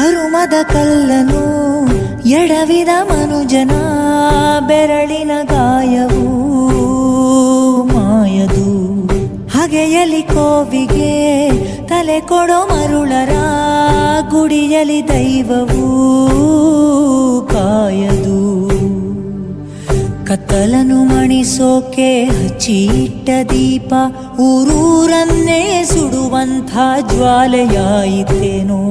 ಕರುಮದ ಕಲ್ಲನು ಎಡವಿದ ಮನುಜನ ಬೆರಳಿನ ಗಾಯವು ಮಾಯದು. ಹಗೆಯಲಿ ಕೋವಿಗೆ ತಲೆ ಕೊಡೋ ಮರುಳರ ಗುಡಿಯಲಿ ದೈವವು ಕಾಯದು. ಕತ್ತಲನು ಮಣಿಸೋಕೆ ಹಚ್ಚಿಟ್ಟ ದೀಪ ಊರೂರನ್ನೇ ಸುಡುವಂಥ ಜ್ವಾಲೆಯಾಯಿತೇನೋ.